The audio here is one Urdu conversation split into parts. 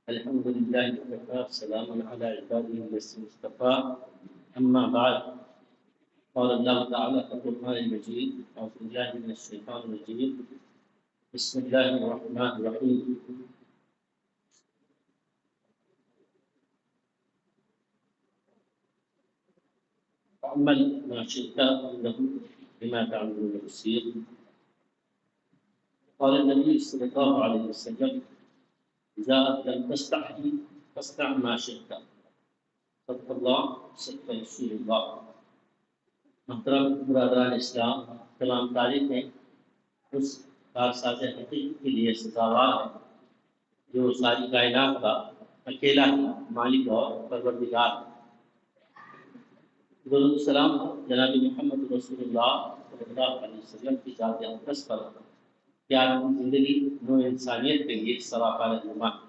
الحمد لله وكفى سلام على عباده الذين اصطفى أما بعد قال الله تعالى في القرآن المجيد أعوذ بالله من الشيطان الرجيم بسم الله الرحمن الرحيم فعمل ما شئت إنه بما تعملون بصير. قال النبي صلى الله عليه وسلم إذا لم تستحي فاصنع ما شئت. صدق الله صدق رسول الله. محترم برادران اسلام، تمام تعریفیں اس کارساز حقیقی کے لیے سزاوار ہے جو ساری کائنات کا اکیلا ہی مالک اور پروردگار ہے۔ درود السلام جناب محمد رسول اللہ صلی اللہ علیہ وسلم کی ذات اقدس پر کہ آپ کی زندگی نو انسانیت کے لیے سراپا رہنما ہے۔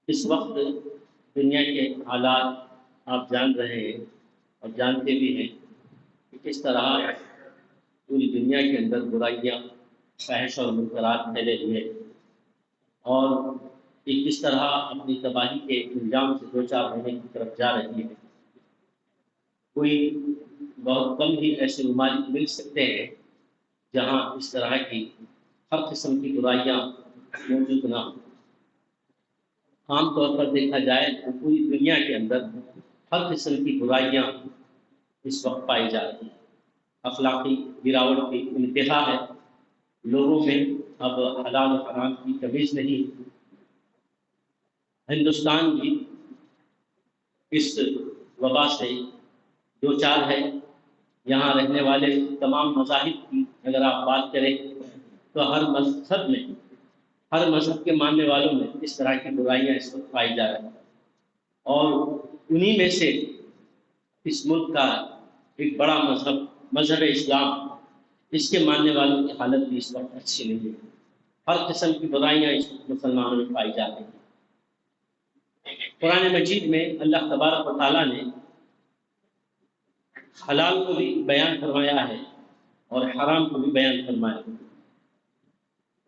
اس وقت دنیا کے حالات آپ جان رہے ہیں اور جانتے بھی ہیں کہ کس طرح پوری دنیا کے اندر برائیاں، فحش اور منکرات پھیلے ہوئے اور کہ کس طرح اپنی تباہی کے انجام سے دوچار ہونے کی طرف جا رہی ہے۔ کوئی بہت کم ہی ایسے ممالک مل سکتے ہیں جہاں اس طرح کی ہر قسم کی برائیاں موجود نہ ہوں۔ عام طور پر دیکھا جائے تو پوری دنیا کے اندر ہر قسم کی برائیاں اس وقت پائی جا رہی ہیں۔ اخلاقی گراوٹ کی انتہا ہے، لوگوں میں اب حلال و حرام کی تمیز نہیں۔ ہندوستان بھی اس وبا سے دوچار ہے۔ یہاں رہنے والے تمام مذاہب کی اگر آپ بات کریں تو ہر مذہب کے ماننے والوں میں اس طرح کی برائیاں اس وقت پائی جا رہی ہیں، اور انہی میں سے اس ملک کا ایک بڑا مذہب اسلام، اس کے ماننے والوں کی حالت بھی اس وقت اچھی نہیں ہے۔ ہر قسم کی برائیاں اس وقت مسلمانوں میں پائی جاتی ہیں۔ قرآن مجید میں اللہ تبارک و تعالیٰ نے حلال کو بھی بیان فرمایا ہے اور حرام کو بھی بیان فرمایا ہے،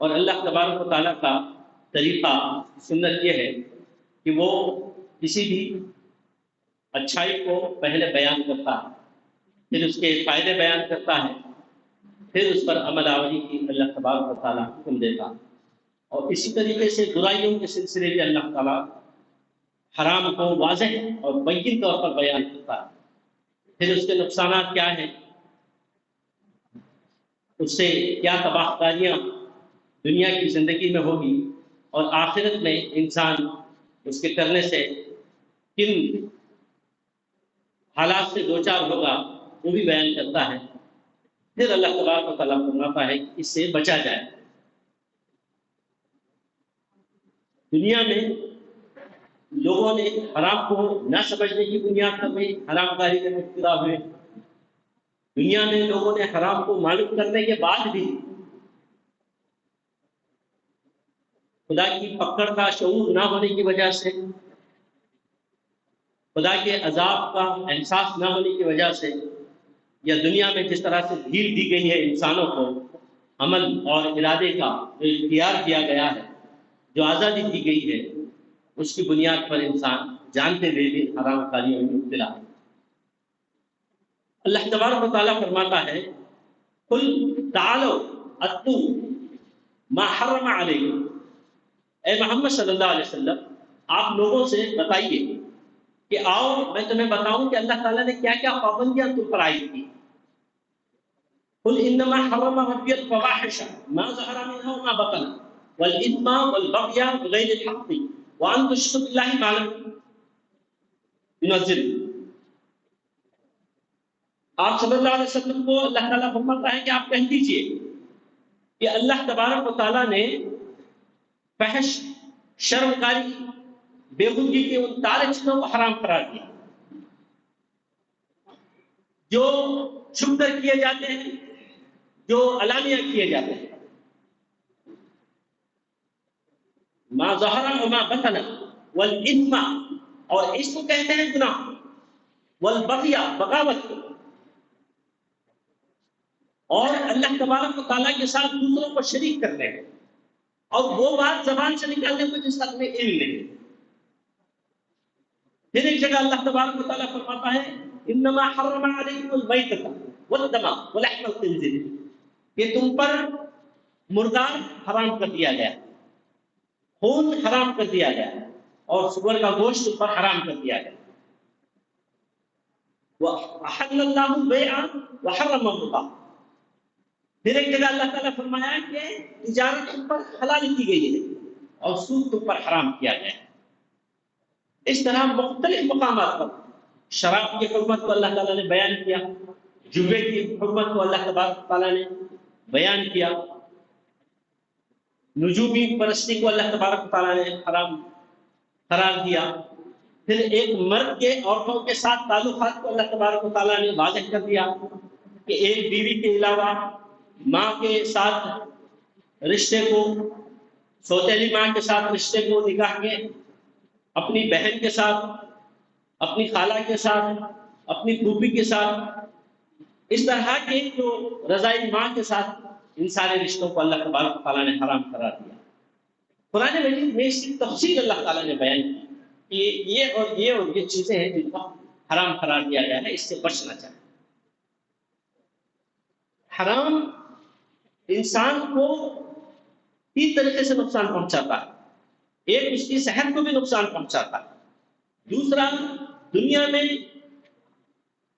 اور اللہ تبارک و تعالیٰ کا طریقہ سنت یہ ہے کہ وہ کسی بھی اچھائی کو پہلے بیان کرتا ہے، پھر اس کے فائدے بیان کرتا ہے، پھر اس پر عمل آوری کی اللہ تبارک و تعالیٰ حکم دیتا ہے، اور اسی طریقے سے برائیوں کے سلسلے میں اللہ تعالیٰ حرام کو واضح اور بین طور پر بیان کرتا ہے، پھر اس کے نقصانات کیا ہیں، اس سے کیا تباہ کاریاں دنیا کی زندگی میں ہوگی اور آخرت میں انسان اس کے کرنے سے کن حالات سے دوچار ہوگا وہ بھی بیان کرتا ہے۔ پھر اللہ تبارک و تعالیٰ فرماتا ہے کہ اس سے بچا جائے۔ دنیا میں لوگوں نے حرام کو نہ سمجھنے کی بنیاد پر بھی حرام کاری میں مبتلا ہوئے۔ دنیا میں لوگوں نے حرام کو معلوم کرنے کے بعد بھی خدا کی پکڑ کا شعور نہ ہونے کی وجہ سے، خدا کے عذاب کا احساس نہ ہونے کی وجہ سے، یا دنیا میں جس طرح سے ڈھیل دی گئی ہے انسانوں کو عمل اور ارادے کا جو اختیار کیا گیا ہے، جو آزادی دی گئی ہے، اس کی بنیاد پر انسان جانتے ہوئے بھی حرام کاریوں میں مبتلا ہے۔ اللہ تبارک و تعالیٰ فرماتا ہے قل تعالوا اتلوا ما حرم علیکم، اے محمد صلی اللہ علیہ وسلم آپ لوگوں سے بتائیے کہ آؤ میں تمہیں بتاؤں کہ اللہ تعالیٰ نے کیا کیا پابندیاں تم پر عائد کی۔ قل انما حرم ربی الفواحش ما ظہر منها وما بطن والاثم والبغي بغیر الحق وان تشركوا بالله ما لم ينزل۔ آپ صلی اللہ علیہ وسلم کو اللہ تعالیٰ فرماتا ہے کہ آپ کہہ دیجئے کہ اللہ تبارک و تعالیٰ نے فحش، شرمکاری، بے خودی کے ان سارے چیزوں کو حرام قرار دیا جو چھپ کر کیے جاتے ہیں، جو علانیہ کیے جاتے ہیں۔ ما ظہر وما بطن والاثم، اور اس کو کہتے ہیں گناہ، والبغی، بغاوت، اور اللہ تبارک و تعالیٰ کے ساتھ دوسروں کو شریک کرتے ہیں، اور وہ بات زبان سے نکالنے کو جس حق میں علم نہیں. پھر ایک جگہ اللہ تبارک و تعالیٰ فرماتا ہے انما حرم علیکم المیتۃ والدم ولحم الخنزیر، کہ تم پر مردار حرام کر دیا گیا، خون حرام کر دیا گیا، اور سور کا گوشت تم پر حرام کر دیا گیا. وَأَحَلَّ اللَّهُ الْبَيْعَ وَحَرَّمَ الرِّبَا. پھر ایک جگہ اللہ تعالیٰ فرمایا کہ تجارت تم پر حلال کی گئی ہے اور سود تم پر حرام کیا گیا ہے. اس طرح مختلف مقامات پر شراب کی حرمت کو اللہ تعالیٰ نے بیان کیا، جوے کی حرمت کو اللہ تبارک تعالیٰ نے بیان کیا، نجومی پرستی کو اللہ تبارک تعالیٰ نے حرام قرار دیا. پھر ایک مرد کے عورتوں کے ساتھ تعلقات کو اللہ تبارک تعالیٰ نے واضح کر دیا کہ ایک بیوی کے علاوہ ماں کے ساتھ رشتے کو، سوتیلی ماں کے ساتھ رشتے کو نکاح کے، اپنی بہن کے ساتھ، اپنی خالہ کے ساتھ، اپنی پھوپھی کے ساتھ، اس طرح کے جو رضائی ماں کے ساتھ ان سارے رشتوں کو اللہ تبارک تعالیٰ نے حرام قرار دیا. قرآن مجید میں اس کی تفصیل اللہ تعالیٰ نے بیان کی کہ یہ چیزیں ہیں جن کو حرام قرار دیا گیا ہے، اس سے بچنا چاہیے. حرام انسان کو تین طریقے سے نقصان پہنچاتا ہے. ایک اس کی صحت کو بھی نقصان پہنچاتا ہے، دوسرا دنیا میں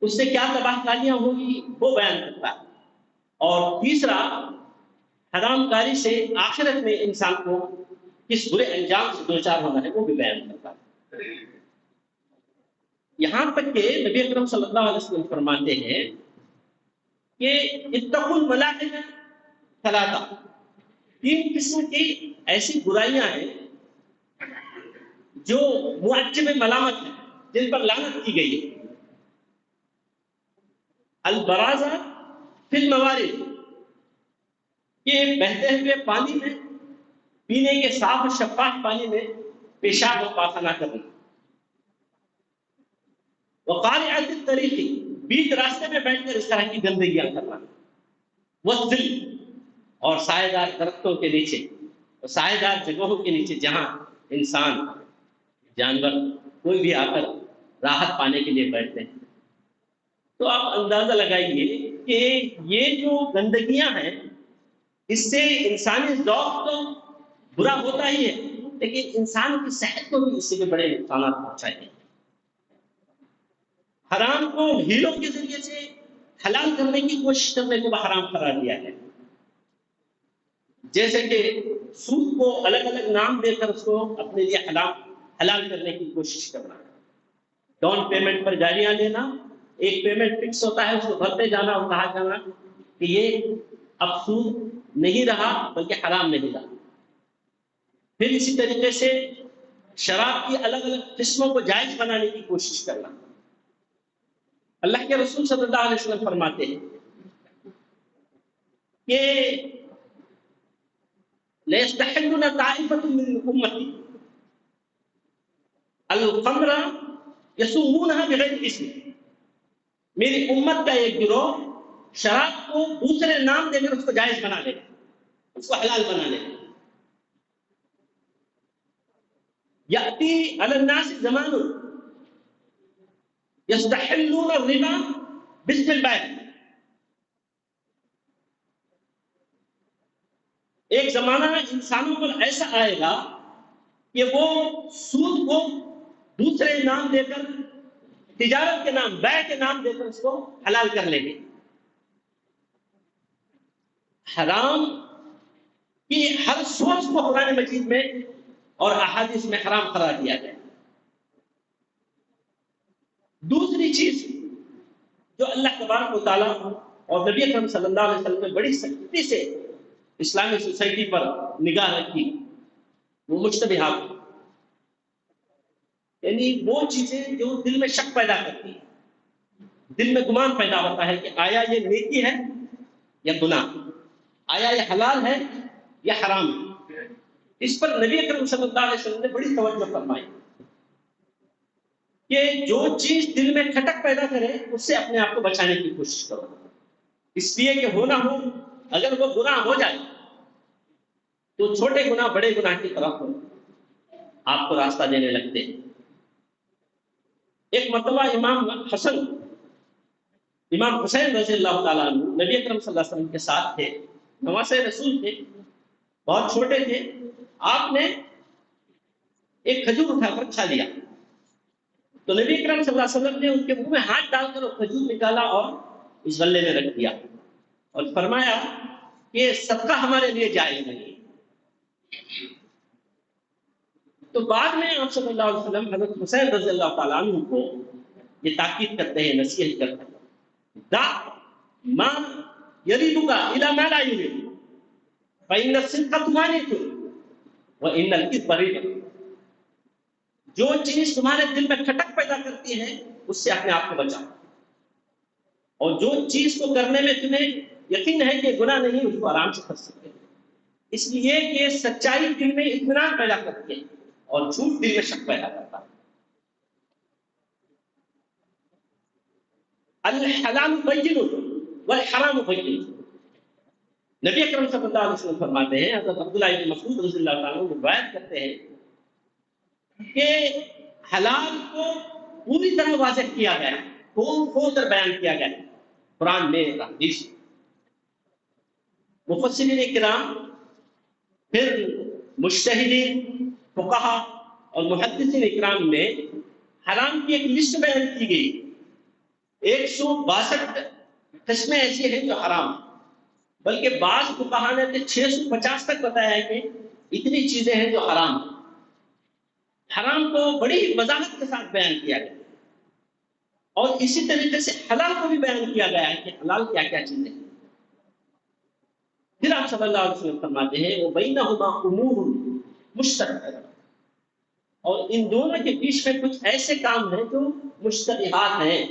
اس سے کیا تباہ کاریاں ہوگی وہ بیان کرتا ہے، اور تیسرا حرام کاری سے آخرت میں انسان کو کس برے انجام سے دوچار ہونا ہے وہ بھی بیان کرتا ہے. یہاں تک کہ نبی اکرم صلی اللہ علیہ وسلم فرماتے ہیں کہ اتقوا الملاعن ثلاثہ، تین قسم کی ایسی برائیاں ہیں جو معجب ملامت ہیں، جن پر لعنت کی گئی ہے. البرازہ فی الموارد، کہ بہتے ہوئے پانی میں، پینے کے صاف اور شفاف پانی میں پیشاب اور پاخانہ کرنا. وقارعۃ الطریق، بیچ راستے میں بیٹھ کر اس طرح کی گندگیاں کرنا. والظل، اور سائے دار درختوں کے نیچے، اور سائے دار جگہوں کے نیچے جہاں انسان، جانور، کوئی بھی آ کر راحت پانے کے لیے بیٹھتے ہیں. تو آپ اندازہ لگائیے کہ یہ جو گندگیاں ہیں اس سے انسانی ذوق تو برا ہوتا ہی ہے، لیکن انسان کی صحت کو بھی اس سے بڑے نقصانات پہنچائیں گے. حرام کو ہیلوں کے ذریعے سے حلال کرنے کی کوشش کرنے کو حرام قرار دیا ہے. جیسے کہ سود کو الگ الگ نام دے کر اس کو اپنے لیے حلال کرنے کی کوشش کرنا، ڈاؤن پیمنٹ پر گاڑیاں لینا، ایک پیمنٹ فکس ہوتا ہے اس کو بھرتے جانا اور کہا جانا کہ یہ اب سود نہیں رہا بلکہ حرام نہیں رہا. پھر اسی طریقے سے شراب کی الگ الگ قسموں کو جائز بنانے کی کوشش کرنا. اللہ کے رسول صلی اللہ علیہ وسلم فرماتے ہیں کہ لَيَسْتَحِلُّنَ طَائِفَةٌ مِّنْ أُمَّتِي الْخَمْرَ يَسُمُّونَهَا بِغَيْرِ اسْمٍ، میری امت کا ایک گروہ شراب کو دوسرے نام دے کر اس کو جائز بنا لے گا، اس کو حلال بنا لے گا. یأتی علی الناس زمان یستحلون الربا باسم البیع، ایک زمانہ انسانوں پر ایسا آئے گا کہ وہ سود کو دوسرے نام دے کر، تجارت کے نام، بیع کے نام دے کر اس کو حلال کر لیں گے. حرام کی ہر سوچ کو قرآن مجید میں اور احادیث میں حرام قرار دیا گیا. دوسری چیز جو اللہ تبارک و تعالیٰ اور نبی اکرم صلی اللہ علیہ وسلم نے بڑی سختی سے اسلامی سوسائٹی پر نگاہ رکھی، وہ مشتبہات، یعنی وہ چیزیں جو دل میں شک پیدا کرتی ہیں، دل میں گمان پیدا ہوتا ہے کہ آیا یہ نیکی ہے یا گناہ، آیا یہ حلال ہے یا حرام ہے. اس پر نبی اکرم صلی اللہ علیہ وسلم نے بڑی توجہ فرمائی کہ جو چیز دل میں کھٹک پیدا کرے اس سے اپنے آپ کو بچانے کی کوشش کرو، اس لیے کہ ہو نہ ہو اگر وہ گناہ ہو جائے تو چھوٹے گناہ بڑے گناہ کی طرف آپ کو راستہ دینے لگتے ہیں۔ ایک مرتبہ امام حسین رضی اللہ تعالیٰ عنہ نبی اکرم صلی اللہ علیہ وسلم کے ساتھ تھے، نواسۂ رسول تھے، بہت چھوٹے تھے۔ آپ نے ایک کھجور اٹھا کر کھا لیا تو نبی اکرم صلی اللہ علیہ وسلم نے ان کے منہ میں ہاتھ ڈال کر وہ کھجور نکالا اور اس غلے میں رکھ دیا اور فرمایا کہ صدقہ ہمارے لیے جائز نہیں۔ تو بعد میں آپ صلی اللہ علیہ وسلم حضرت حسین رضی اللہ تعالیٰ عنہ کو یہ تاکید کرتے ہیں، نصیحت کرتے ہیں، دع ما یریدک الی ما لا یریدک فإن الصدق تمانعہ وإن الکذب ریبۃ۔ جو چیز تمہارے دل میں کھٹک پیدا کرتی ہے اس سے اپنے آپ کو بچاؤ، اور جو چیز کو کرنے میں تمہیں یقین ہے کہ گناہ نہیں اس کو آرام سے کر سکتے، اس لیے کہ سچائی دل میں اطمینان پیدا کرتی ہے اور جھوٹ دل میں شک پیدا کرتا ہے۔ الحلال بین والحرام بین۔ نبی اکرم صلی اللہ علیہ وسلم فرماتے ہیں، حضرت عبداللہ بن مسعود رضی اللہ تعالیٰ عنہ روایت کرتے ہیں کہ حلال کو پوری طرح واضح کیا گیا، کھول کھول کر بیان کیا گیا قرآن میں، حدیث میں۔ مفسرین کرام، پھر مجتہدین، فقہا اور محدثین اکرام میں حرام کی ایک لسٹ بیان کی گئی، 162 قسمیں ایسی ہیں جو حرام ہیں، بلکہ بعض فقہا نے 650 تک بتایا ہے کہ اتنی چیزیں ہیں جو حرام ہیں۔ حرام کو بڑی وضاحت کے ساتھ بیان کیا گیا، اور اسی طریقے سے حلال کو بھی بیان کیا گیا ہے کہ حلال کیا کیا چیزیں ہیں۔ پھر آپ صلی اللہ علیہ وسلم فرماتے ہیں وَبَيْنَهُمَا أُمُورٌ مُشْتَبِهَاتٌ، اور ان دونوں کے بیچ میں کچھ ایسے کام ہیں جو مشتبہات ہیں،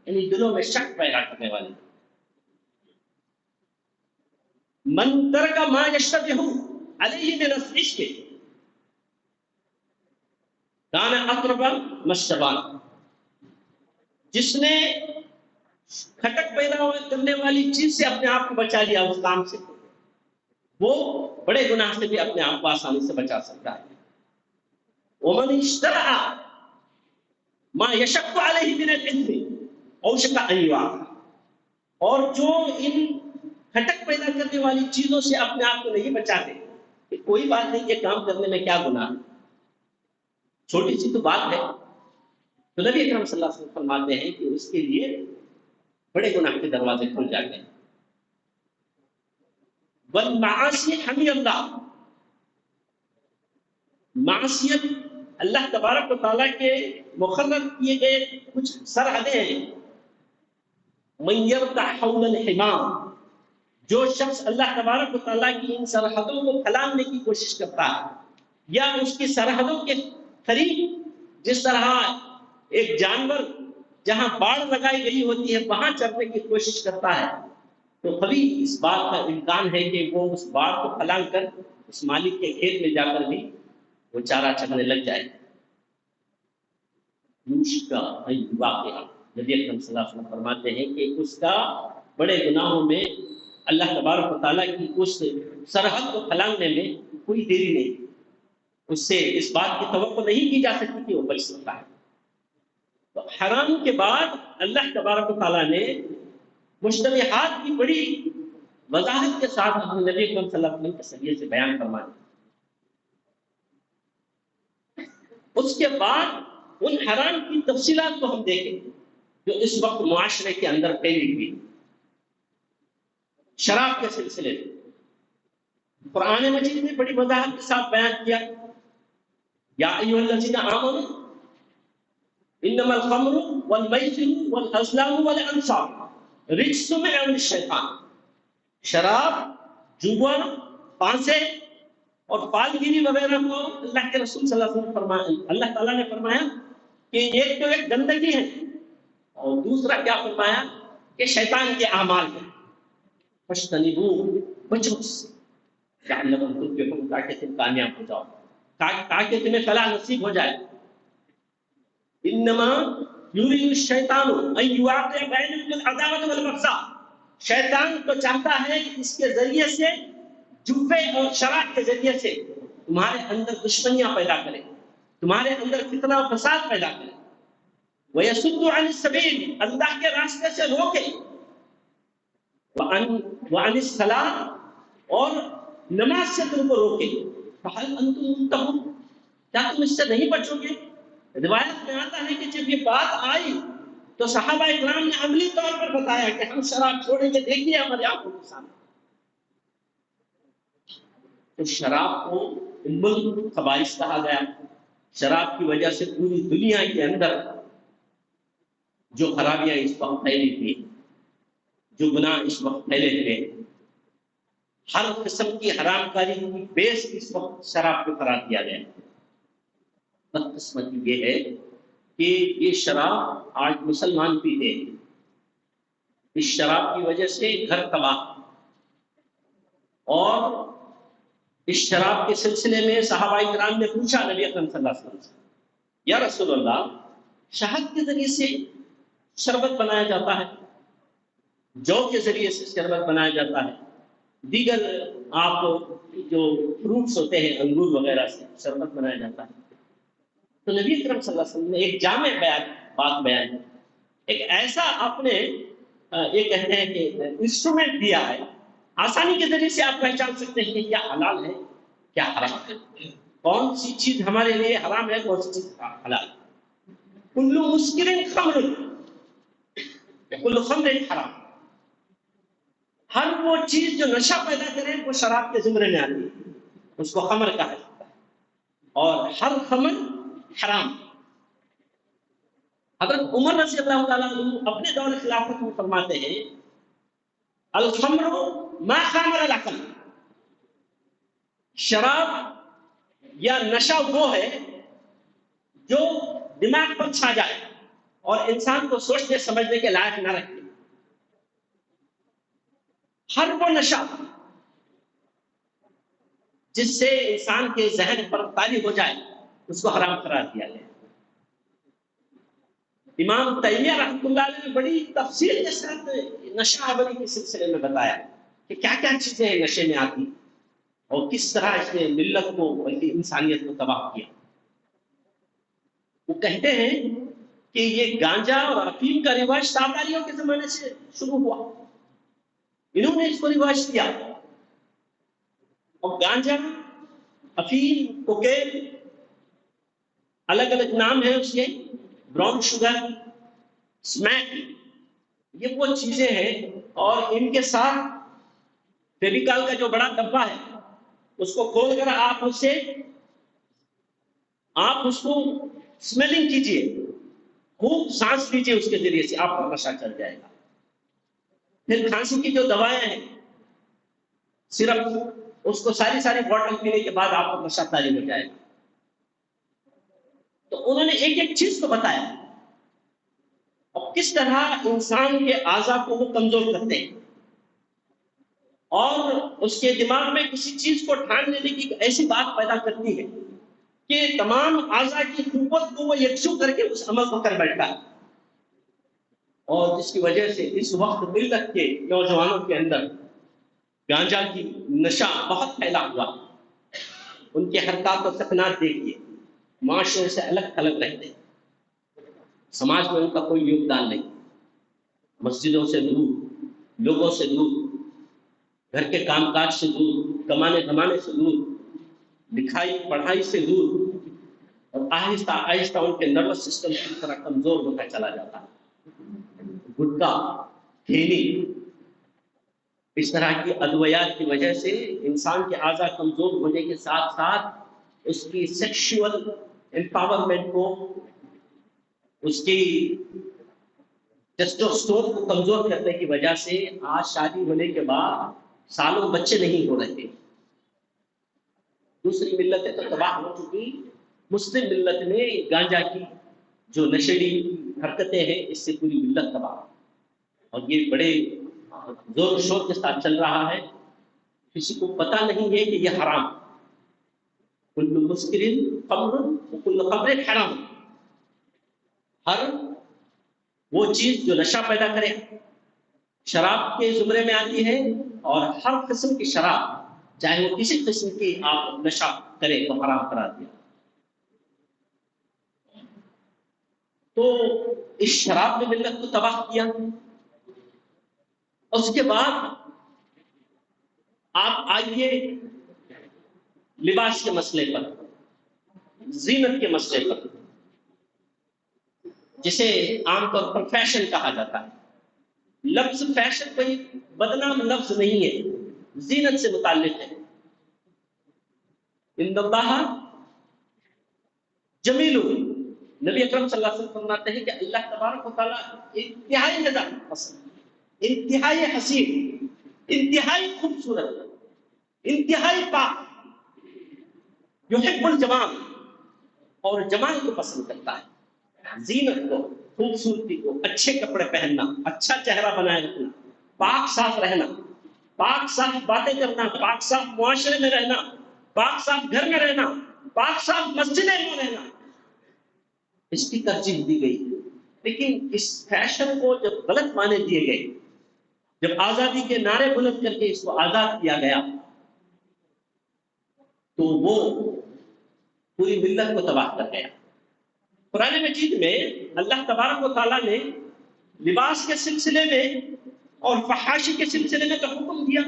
یعنی دلوں میں شک پیدا کرنے والے۔ من ترک ما یشتبہ علیہ من العشق کان اقرب مشتبہ، جس نے کھٹک پیدا کرنے والی چیز سے اپنے آپ کو بچا لیا، اس کام سے، وہ بڑے گناہ سے بھی اپنے آپ کو آسانی سے بچا سکتا ہے۔ ومن اشترع ما یشق علیہ من العلم اوشک ان یعاق، اور جو ان کھٹک پیدا کرنے والی چیزوں سے اپنے آپ کو نہیں بچاتے، کہ کوئی بات نہیں، یہ کام کرنے میں کیا گناہ، چھوٹی سی تو بات ہے، تو نبی اکرم صلی اللہ علیہ وسلم فرماتے ہیں کہ اس کے لیے بڑے گناہ کے دروازے کھل جاتے ہیں۔ والمعاصی حمی اللہ، معصیت اللہ تبارک و تعالیٰ کے مقرر کیے گئے کچھ سرحدیں ہیں۔ من یرتع حول الحمى، جو شخص اللہ تبارک و تعالیٰ کی ان سرحدوں کو پھلانگنے کی کوشش کرتا ہے، یا اس کی سرحدوں کے قریب، جس طرح ایک جانور جہاں باڑ لگائی گئی ہوتی ہے وہاں چرنے کی کوشش کرتا ہے، تو کبھی اس بات کا امکان ہے کہ وہ اس باڑ کو پھلانگ کر اس مالک کے کھیت میں جا کر بھی وہ چارہ چگنے لگ جائے۔ یوشک ان واقعہ، نبی اکرم صلی اللہ علیہ وسلم فرماتے ہیں کہ اس کا بڑے گناہوں میں اللہ تبارک و تعالیٰ کی اس سرحد کو پھلانگنے میں کوئی دیری نہیں، اس سے اس بات کی توقع نہیں کی جا سکتی کہ وہ بچ سکتا ہے۔ تو حرام کے بعد اللہ تبارک و تعالیٰ نے مشتبہات کی بڑی وضاحت کے ساتھ اپنے نبی اکرم صلی اللہ علیہ وسلم کے ذریعے سے بیان فرما دی۔ اس کے بعد ان حرام کی تفصیلات کو ہم دیکھیں جو اس وقت معاشرے کے اندر پھیلی ہوئی۔ شراب کے سلسلے میں قرآن مجید نے بڑی وضاحت کے ساتھ بیان کیا، یا ایھا الذین آمنوا انما الخمر والمیسر والازلام والانصاب رجس من عمل الشیطان، شراب، جوا، پانسے اور فالگیری وغیرہ کو اللہ کے رسول صلی اللہ علیہ وسلم فرمایا، اللہ تعالیٰ نے فرمایا کہ ایک تو ایک گندگی ہے، اور دوسرا کیا فرمایا کہ شیطان کے اعمال ہیں، فاجتنبوہ، بچو اس سے، لعلکم تفلحون، تاکہ تم کامیاب ہو جاؤ، تاکہ تمہیں فلاح نصیب ہو جائے۔ انما یرید الشیطان ان یوقع بینکم العداوۃ والبغضاء، شیطان تو چاہتا ہے کہ اس کے ذریعے سے جوفے اور شراب کے ذریعے سے تمہارے اندر دشمنیاں پیدا کرے، تمہارے اندر فتنہ و فساد پیدا کرے، وَيَصُدُّ عَنِ السَّبِيلِ، اللہ کے راستے سے روکے، وَعَنِ الصَّلَاةِ، اور نماز سے تم کو روکے، فَهَلْ أَنْتُمْ مُنْتَهُونَ، کیا تم اس سے نہیں بچو گے؟ روایت میں آتا ہے کہ جب یہ بات آئی تو صحابہ اکرام نے عملی طور پر بتایا کہ ہم شراب چھوڑیں گے، دیکھیے ہمارے آنکھوں کے سامنے۔ تو شراب کو ام الخبائث کہا گیا۔ شراب کی وجہ سے پوری دنیا کے اندر جو خرابیاں اس وقت پھیلی تھی، جو گناہ اس وقت پھیلے تھے، ہر قسم کی حرام کاری کی بیس اس وقت شراب کو قرار دیا گیا۔ بدقسمتی یہ ہے کہ یہ شراب آج مسلمان پیتے ہیں، اس شراب کی وجہ سے گھر تباہ، اور اس شراب کے سلسلے میں صحابہ کرام نے پوچھا نبی اکرم صلی اللہ علیہ وسلم سے، یا رسول اللہ، شہد کے ذریعے سے شربت بنایا جاتا ہے، جو کے ذریعے سے شربت بنایا جاتا ہے، دیگر آپ جو فروٹس ہوتے ہیں انگور وغیرہ سے شربت بنایا جاتا ہے۔ تو نبی اکرم صلی اللہ علیہ وسلم نے ایک جامع بات بیان کی، ایک ایسا آپ نے یہ کہتے ہیں کہ انسٹرومنٹ دیا ہے، آسانی کے ذریعے سے آپ پہچان سکتے ہیں کہ کیا حلال ہے کیا حرام ہے، کون سی چیز ہمارے لیے حرام ہے کون سی چیز حلال ہے۔ کل مسکر خمر، کل خمر حرام، ہر وہ چیز جو نشہ پیدا کرے وہ شراب کے زمرے میں آتی ہے، اس کو خمر کہا جاتا ہے، اور ہر خمر حرام۔ حضرت عمر رضی اللہ تعالیٰ عنہ اپنے دور خلافت میں فرماتے ہیں، الخمر ما خامر العقل، شراب یا نشہ وہ ہے جو دماغ پر چھا جائے اور انسان کو سوچنے سمجھنے کے لائق نہ رکھے۔ ہر وہ نشہ جس سے انسان کے ذہن پر طاری ہو جائے اس کو حرام قرار دیا گیا۔ امام تیمیہ رحمۃ اللہ علیہ نے بڑی تفصیل کے ساتھ نشہ آوری کے سلسلے میں بتایا کہ کیا کیا چیزیں نشے میں آتی اور کس طرح اس نے ملت کو بلکہ انسانیت کو تباہ کیا۔ وہ کہتے ہیں کہ یہ گانجا اور افیم کا رواج تابعیوں کے زمانے سے شروع ہوا، انہوں نے اس کو رواج کیا، اور گانجا، افیم، کوکین، الگ الگ نام ہیں اس کے، براؤن شوگر، اسمیک، یہ وہ چیزیں ہیں، اور ان کے ساتھ فیویکال کا جو بڑا ڈبہ ہے اس کو کھول کر آپ اس کو اسمیلنگ کیجئے، خوب سانس لیجئے، اس کے ذریعے سے آپ کا نشہ چل جائے گا۔ پھر کھانسی کی جو دوائیں ہیں، سرپ، اس کو ساری بوٹل پینے کے بعد آپ کا نشہ طاری ہو جائے گا۔ تو انہوں نے ایک ایک چیز کو بتایا اور کس طرح انسان کے اعضاء کو وہ کمزور کرتے ہیں، اور اس کے دماغ میں کسی چیز کو ٹھان لینے کی ایسی بات پیدا کرتی ہے کہ تمام اعضاء کی قوت کو وہ یکسو کر کے اس عمل کو کر بیٹھتا ہے، اور جس کی وجہ سے اس وقت ملت کے نوجوانوں کے اندر گانجا کی نشہ بہت پھیلا ہوا، ان کے حرکات و سکنات دیکھیے، معاشرے سے الگ تھلگ رہتے ہیں، سماج میں ان کا کوئی یوگدان نہیں، مسجدوں سے دور، لوگوں سے دور، گھر کے کام کاج سے دور، کمانے دھمانے سے دور، لکھائی پڑھائی سے دور، اور آہستہ آہستہ ان کے نروس سسٹم کی طرح کمزور ہوتا چلا جاتا ہے۔ گٹکا، کھینی، اس طرح کی ادویات کی وجہ سے انسان کے اعضاء کمزور ہونے کے ساتھ ساتھ اس کی سیکشول امپاورمنٹ کو، اس کی ٹیسٹوسٹرون کو کمزور کرنے کی وجہ سے آج شادی ہونے کے بعد سالوں بچے نہیں ہو رہے۔ دوسری ملتیں تو تباہ ہو چکی، مسلم ملت نے گانجا کی جو نشیڑی حرکتیں ہیں اس سے پوری ملت تباہ، اور یہ بڑے زور و شور کے ساتھ چل رہا ہے، کسی کو پتہ نہیں ہے کہ یہ حرام، کل مسکر خمر وکل خمر حرام، ہر وہ چیز جو نشہ پیدا کرے شراب کے زمرے میں آتی ہے، اور ہر قسم کی شراب چاہے وہ کسی قسم کی آپ نشہ کرے تو حرام قرار دیا۔ تو اس شراب نے ملت کو تباہ کیا۔ اس کے بعد آپ آئیے لباس کے مسئلے پر، زینت کے مسئلے پر، جسے عام طور پر فیشن کہا جاتا ہے۔ لفظ فیشن کوئی بدنام لفظ نہیں ہے، زینت سے متعلق ہے۔ ان اللہ جمیل، نبی اکرم صلی اللہ علیہ وسلم فرماتے ہیں کہ اللہ تبارک و تعالیٰ انتہائی زیادہ پسند، انتہائی حسین، انتہائی خوبصورت، انتہائی پاک، یحب الجمال، اور جمال کو پسند کرتا ہے، زینت کو، خوبصورتی کو، اچھے کپڑے پہننا، اچھا چہرہ بنائے رکھنا، پاک صاف رہنا، پاک صاف باتیں کرنا، پاک صاف معاشرے میں رہنا، پاک صاف گھر میں رہنا، پاک صاف مسجدیں میں رہنا، اس کی ترجیح دی گئی۔ لیکن اس فیشن کو جب غلط معنی دیے گئے، جب آزادی کے نعرے بلند کر کے اس کو آزاد کیا گیا، تو وہ پوری ملت کو تباہ کر گیا۔ قرآن مجید میں اللہ تبارک و تعالیٰ نے لباس کے سلسلے میں اور فحاشی کے سلسلے میں تو حکم دیا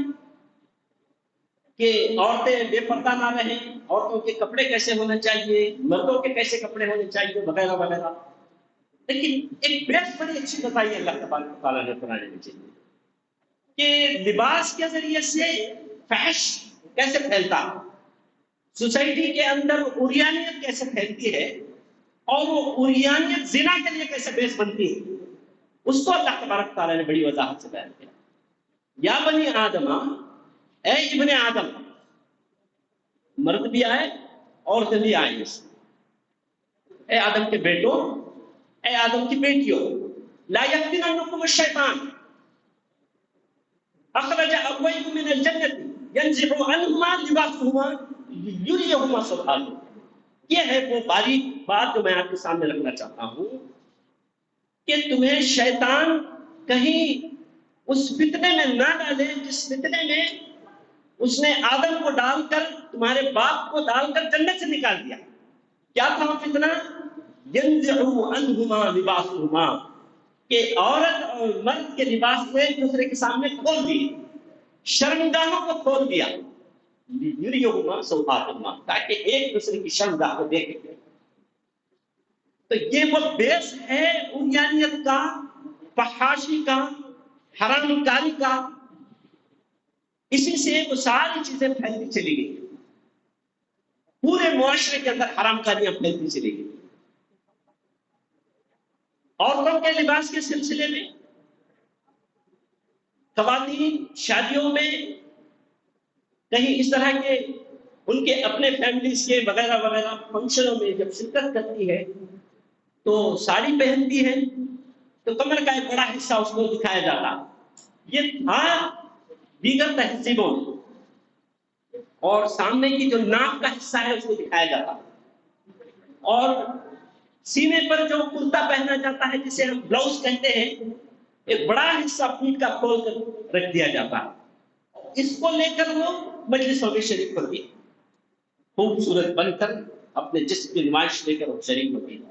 کہ عورتیں بے پردہ نہ رہیں، عورتوں کے کپڑے کیسے ہونے چاہیے، مردوں کے کیسے کپڑے ہونے چاہیے، وغیرہ وغیرہ۔ لیکن ایک بیس بڑی اچھی بتائی اللہ تبارک و تعالیٰ نے قرآن مجید میں کہ لباس کے ذریعے سے فحش کیسے پھیلتا، سوسائٹی کے اندر عریانیت کیسے پھیلتی ہے، اور وہ عریانیت زنا کے لیے کیسے بیس بنتی ہے، اس کو اللہ تبارک تعالیٰ نے بڑی وضاحت سے بیان کیا۔ یا بنی آدم، اے ابن آدم، مرد بھی آئے عورتیں بھی آئیں، اے آدم کے بیٹوں، اے آدم کی بیٹیوں، لا یفتننکم الشیطان اخرج ابویکم من الجنۃ ینزع عنہما لباسہما لیریہما سوآتہما۔ یہ ہے وہ باریک بات جو میں آپ کے سامنے رکھنا چاہتا ہوں کہ تمہیں شیطان کہیں اس فتنے میں نہ ڈالے جس فتنے میں اس نے آدم کو ڈال کر، تمہارے باپ کو ڈال کر جنت سے نکال دیا۔ کیا تھا وہ فتنہ؟ ینزع عنہما لباسہما، کہ عورت اور مرد کے لباس کو ایک دوسرے کے سامنے کھول دیے، شرمگاہوں کو کھول دیا، لیریہما سوآتہما، تاکہ ایک دوسرے کی شرمگاہ کو دیکھیں۔ تو یہ وہ بیس ہے عریانیت کا، فحاشی کا، حرام کاری کا۔ اسی سے وہ ساری چیزیں پھیلتی چلی گئی، پورے معاشرے کے اندر حرام کاریاں پھیلتی چلی گئی۔ عورتوں کے لباس کے سلسلے میں خواتین شادیوں میں کہیں اس طرح کے ان کے اپنے فیملیز کے وغیرہ وغیرہ فنکشنوں میں جب شرکت کرتی ہے تو ساڑی پہنتی ہے تو کمر کا ایک بڑا حصہ اس کو دکھایا جاتا۔ یہ تھا دیگر تہذیبوں میں، اور سامنے کی جو ناک کا حصہ ہے اس کو دکھایا جاتا، اور سینے پر جو کرتا پہنا جاتا ہے جسے ہم بلاؤز کہتے ہیں، ایک بڑا حصہ پیٹ کا کھول کر رکھ دیا جاتا ہے۔ اس کو لے کر وہ مجلسوں میں شریک ہوتی ہے، خوبصورت بن کر اپنے جسم کی نمائش لے کر وہ شریک ہوتی ہے۔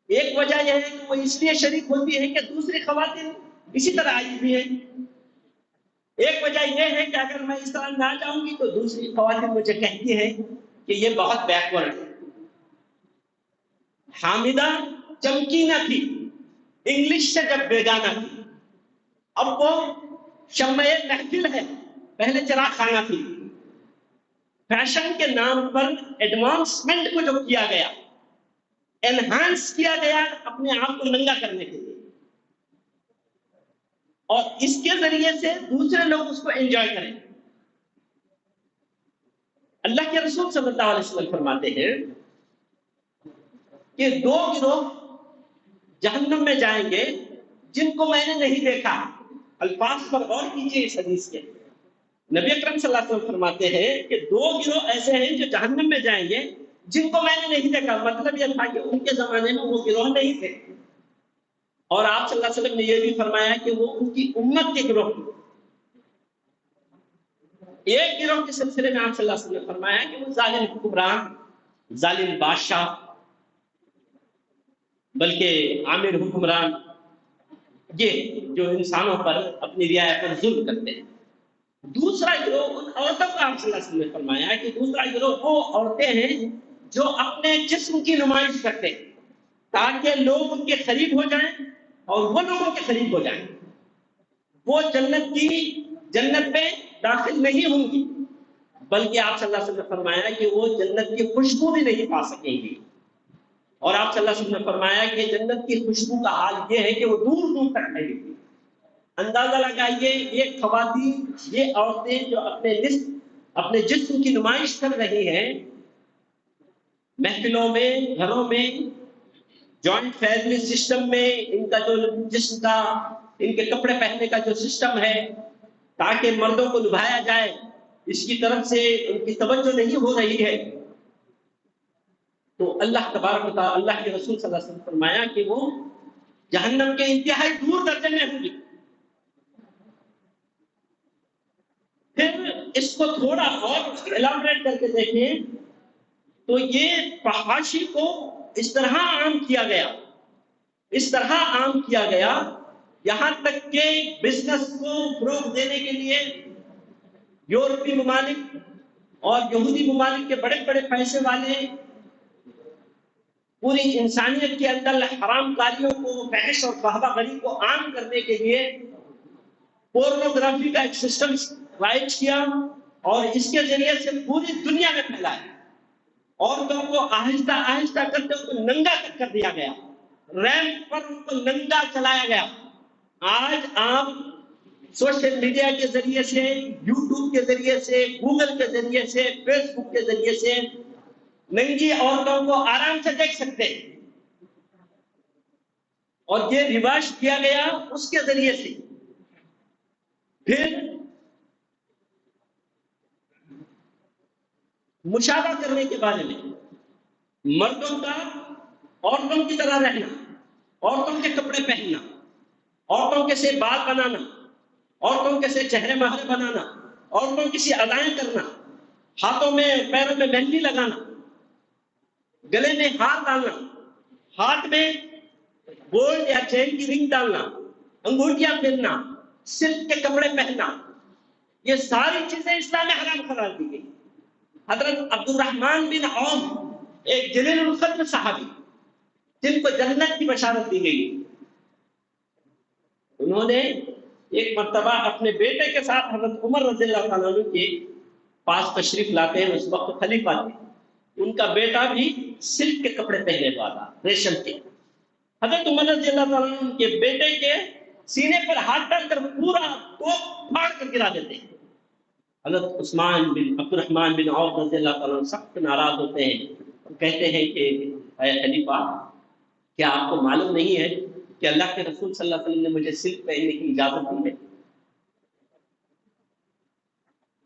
ایک وجہ یہ ہے کہ وہ اس لیے شریک ہوتی ہے کہ دوسری خواتین اسی طرح آئی ہوئی ہیں۔ ایک وجہ یہ ہے کہ اگر میں اس طرح نہ جاؤں گی تو دوسری خواتین مجھے کہتی ہیں کہ یہ بہت بیکورڈ ہے۔ حامدہ چمکینہ تھی، انگلش سے جب بیگانہ تھی، اب وہ شمع محفل ہے، پہلے چراغ خانہ تھی۔ فیشن کے نام پر ایڈوانسمنٹ کو جو کیا گیا، انہانس کیا گیا اپنے آپ کو ننگا کرنے کے لیے، اور اس کے ذریعے سے دوسرے لوگ اس کو انجوائے کریں۔ اللہ کے رسول صلی اللہ علیہ وسلم فرماتے ہیں کہ دو گروہ جہنم میں جائیں گے جن کو میں نے نہیں دیکھا۔ الفاظ پر غور کیجیے اس حدیث کے۔ نبی اکرم صلی اللہ علیہ وسلم فرماتے ہیں کہ دو گروہ ایسے ہیں جو جہنم میں جائیں گے جن کو میں نے نہیں دیکھا۔ مطلب یہ تھا کہ ان کے زمانے میں وہ گروہ نہیں تھے، اور آپ صلی اللہ علیہ وسلم نے یہ بھی فرمایا کہ وہ ان کی امت کے گروہ تھے۔ ایک گروہ کے سلسلے میں آپ صلی اللہ علیہ وسلم نے فرمایا کہ وہ ظالم حکمران، ظالم بادشاہ، بلکہ عامر حکمران، یہ جو انسانوں پر اپنی رعایا پر ظلم کرتے ہیں۔ دوسرا گروہ ان عورتوں کا آپ صلی اللہ علیہ وسلم نے فرمایا کہ دوسرا گروہ وہ عورتیں ہیں جو اپنے جسم کی نمائش کرتے ہیں تاکہ لوگ ان کے قریب ہو جائیں اور وہ لوگوں کے قریب ہو جائیں۔ وہ جنت میں داخل نہیں ہوں گی، بلکہ آپ صلی اللہ علیہ وسلم نے فرمایا کہ وہ جنت کی خوشبو بھی نہیں پا سکیں گی۔ اور آپ صلی اللہ علیہ وسلم نے فرمایا کہ جنت کی خوشبو کا حال یہ ہے کہ وہ دور دور تک پھیلے گی۔ اندازہ لگائیے یہ خواتین، یہ عورتیں جو اپنے جسم کی نمائش کر رہی ہیں، محفلوں میں، گھروں میں، جوائنٹ فیملی سسٹم میں، ان کا جو جسم کا، ان کے کپڑے پہننے کا جو سسٹم ہے تاکہ مردوں کو لبھایا جائے، اس کی طرف سے ان کی توجہ نہیں ہو رہی ہے، تو اللہ تبارک و تعالی، اللہ کے رسول صلی اللہ علیہ وسلم نے فرمایا کہ وہ جہنم کے انتہائی دور درجے میں ہوں گی۔ پھر اس کو تھوڑا اور ایلابریٹ کر کے دیکھیں تو یہ فحاشی کو اس طرح عام کیا گیا، یہاں تک کہ بزنس کو فروغ دینے کے لیے یورپی ممالک اور یہودی ممالک کے بڑے بڑے پیسے والے پوری انسانیت کے اندر حرام کاریوں کو، فحش اور بہبہ غری کو عام کرنے کے لیے پورنوگرافی کا ایک سسٹم رائج کیا اور اس کے ذریعے سے پوری دنیا میں پھیلایا۔ عورتوں کو آہستہ آہستہ کرتے ان کو ننگا کر دیا گیا، ریمپ پر ان کو ننگا چلایا گیا۔ آج آپ سوشل میڈیا کے ذریعے سے، یوٹیوب کے ذریعے سے، گوگل کے ذریعے سے، فیس بک کے ذریعے سے ننگی عورتوں کو آرام سے دیکھ سکتے ہیں، اور یہ رواج کیا گیا اس کے ذریعے سے۔ پھر مشابہ کرنے کے بارے میں، مردوں کا عورتوں کی طرح رہنا، عورتوں کے کپڑے پہننا، عورتوں کے سے بال بنانا، عورتوں کے سے چہرے مہرے بنانا، عورتوں کی سی ادائیں کرنا، ہاتھوں میں پیروں میں مہندی لگانا، گلے میں ہار ڈالنا، ہاتھ میں گولڈ یا چین کی رنگ ڈالنا، انگوٹھیاں پہننا، سلک کے کپڑے پہننا، یہ ساری چیزیں اسلام میں حرام قرار دی گئی۔ حضرت عبد الرحمن بن عوف ایک جلیل القدر صحابی جن کو جنت کی بشارت دی گئی، انہوں نے ایک مرتبہ اپنے بیٹے کے ساتھ حضرت عمر رضی اللہ تعالیٰ عنہ کے پاس تشریف لاتے ہیں، اس وقت خلیفہ تھے، ان کا بیٹا بھی سلک کے کپڑے پہنے والا، ریشم کے۔ حضرت عمر رضی اللہ تعالیٰ عنہ کے بیٹے کے سینے پر ہاتھ ڈال کر پورا ٹوپ پھاڑ کر گرا دیتے ہیں۔ حضرت عبد الرحمن بن عوف رضی اللہ تعالیٰ عنہ سخت ناراض ہوتے ہیں اور کہتے ہیں کہ اے خلیفہ، کیا آپ کو معلوم نہیں ہے کہ اللہ کے رسول صلی اللہ علیہ وسلم نے مجھے سلک پہننے کی اجازت دی ہے؟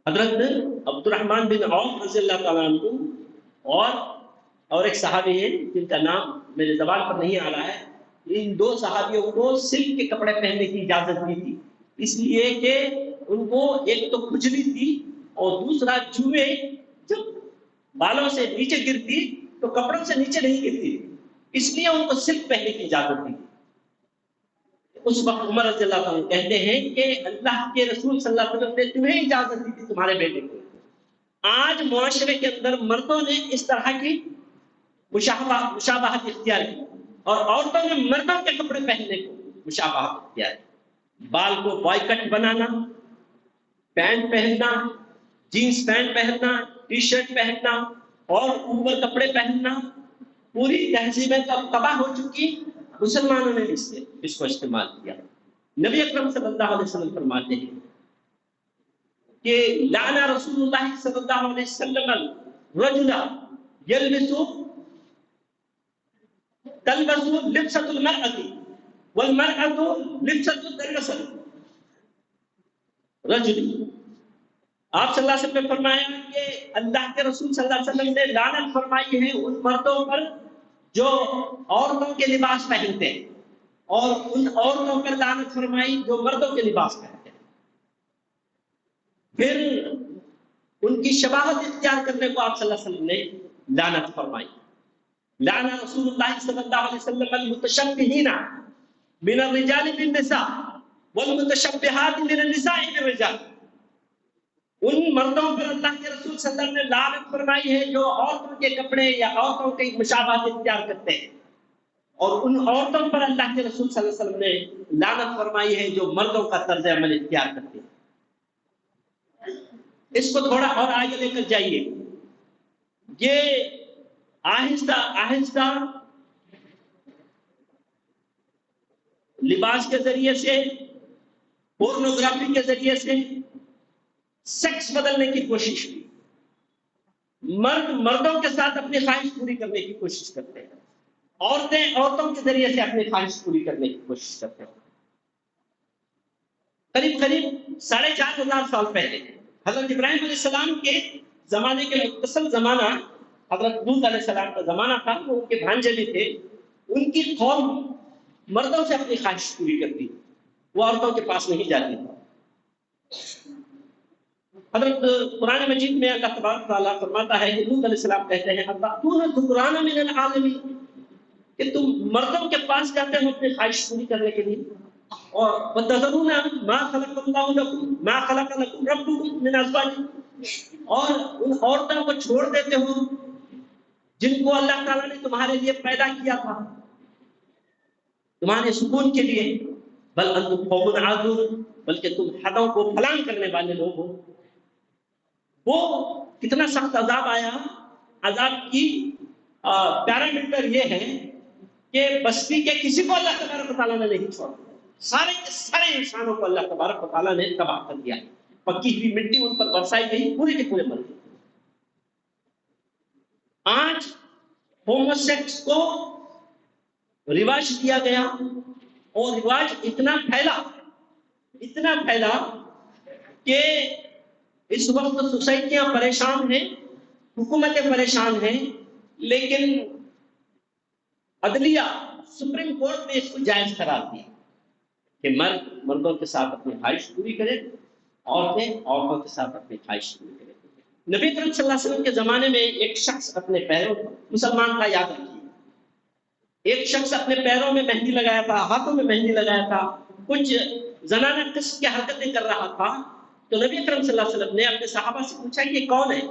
حضرت عبد الرحمن بن عوف رضی اللہ تعالیٰ عنہ اور ایک صحابی ہیں جن کا نام میرے زبان پر نہیں آ رہا ہے، ان دو صحابیوں کو سلک کے کپڑے پہننے کی اجازت دی تھی، اس لیے کہ ان کو ایک تو کھجلی تھی اور دوسرا جوئیں جب بالوں سے نیچے گرتی تو کپڑوں سے نیچے نہیں گرتی، اس لیے ان کو سلک پہننے کی اجازت دی۔ اس وقت عمر رضی اللہ عنہ کہتے ہیں کہ اللہ کے رسول صلی اللہ علیہ وسلم نے تمہیں اجازت دی تھی تمہارے بیٹے کو۔ آج معاشرے کے اندر مردوں نے اس طرح کی مشابہت اختیار کی اور عورتوں نے مردوں کے کپڑے پہننے کو مشابہت اختیار کی۔ بال کو بوائے کٹ بنانا، پینٹ پہننا، جینس پینٹ پہننا، ٹی شرٹ پہننا اور اوپر کپڑے پہننا، پوری تہذیبیں تباہ ہو چکی، مسلمانوں نے اس کو استعمال کیا۔ نبی اکرم صلی اللہ علیہ وسلم فرماتے ہیں کہ لعن رسول اللہ صلی اللہ علیہ وسلم الرجل تلبس لبسة المرأة والمرأة لبسة تلبس رجل۔ آپ صلی اللہ علیہ وسلم نے فرمایا کہ اللہ کے رسول صلی اللہ علیہ وسلم نے لعنت فرمائی ہے ان مردوں پر جو عورتوں کے لباس پہنتے ہیں، اور ان عورتوں پر لعنت فرمائی جو مردوں کے لباس پہنتے ہیں۔ پھر ان کی شباہت اختیار کرنے کو آپ صلی اللہ علیہ وسلم نے لعنت فرمائی. لعن رسول اللہ صلی اللہ علیہ وسلم المتشبہین من الرجال بالنساء والمتشبہات من النساء بالرجال. ان مردوں پر اللہ کے رسول صلی اللہ علیہ وسلم نے لعنت فرمائی ہے جو عورتوں کے کپڑے یا عورتوں کی مشابہت اختیار کرتے ہیں، اور ان عورتوں پر اللہ کے رسول صلی اللہ علیہ وسلم نے لعنت فرمائی ہے جو مردوں کا طرز عمل اختیار کرتے ہیں. اس کو تھوڑا اور آگے لے کر جائیے. یہ آہستہ آہستہ لباس کے ذریعے سے، پورنوگرافی کے ذریعے سے سیکس بدلنے کی کوشش کی. مرد مردوں کے ساتھ اپنی خواہش پوری کرنے کی کوشش کرتے ہیں، عورتیں عورتوں کے ذریعے سے اپنی خواہش پوری کرنے کی کوشش کرتے ہیں. قریب قریب 4500 سال پہلے حضرت ابراہیم علیہ السلام کے زمانے کے مختصر زمانہ، حضرت لوط علیہ السلام کا زمانہ تھا، وہ ان کے بھانجے بھی تھے. ان کی قوم مردوں سے اپنی خواہش پوری کرتی، وہ عورتوں کے پاس نہیں جاتی. حضرت قرآن مجید میں اللہ تبارک تعالیٰ فرماتا ہے کہ لوط علیہ السلام کہتے ہیں اتأتون الذکران من العالمین، کہ تم مردوں کے پاس جاتے ہو اپنی خواہش پوری کرنے کے لیے، اور وتذرون ما خلق اللہ لکم ما خلق لکم ربکم من ازواجکم، اور ان عورتوں کو چھوڑ دیتے ہو جن کو اللہ تعالیٰ نے تمہارے لیے پیدا کیا تھا تمہارے سکون کے لیے. بل انتم قوم عادون، بلکہ تم حدوں کو پھلانگ کرنے والے لوگ ہو. وہ کتنا سخت عذاب آیا. عذاب کی پیرامیٹر یہ ہے کہ بستی کے کسی کو اللہ تبارک و تعالیٰ نے نہیں چھوڑا، سارے کے سارے انسانوں کو اللہ تبارک و تعالیٰ نے تباہ کر دیا. پکی ہوئی مٹی ان پر برسائی گئی، پورے کے پورے مر گئے. آج ہوموسیکس کو رواج دیا گیا، اور رواج اتنا پھیلا کہ اس وقت سوسائٹیاں پریشان ہیں، حکومتیں پریشان ہیں، لیکن عدلیہ سپریم کورٹ نے اس کو جائز قرار دیا کہ مرد مردوں کے ساتھ اپنی خواہش پوری کرے، عورتیں عورتوں کے ساتھ اپنی خواہش پوری کرے. نبی کریم صلی اللہ علیہ وسلم کے زمانے میں ایک شخص اپنے پیروں، مسلمان کا یاد رکھیے، ایک شخص اپنے پیروں میں مہندی لگایا تھا، ہاتھوں میں مہندی لگایا تھا، کچھ زنانہ قسم کی حرکتیں کر رہا تھا. تو نبی کریم صلی اللہ علیہ وسلم نے اپنے صحابہ سے پوچھا کہ یہ کون ہے؟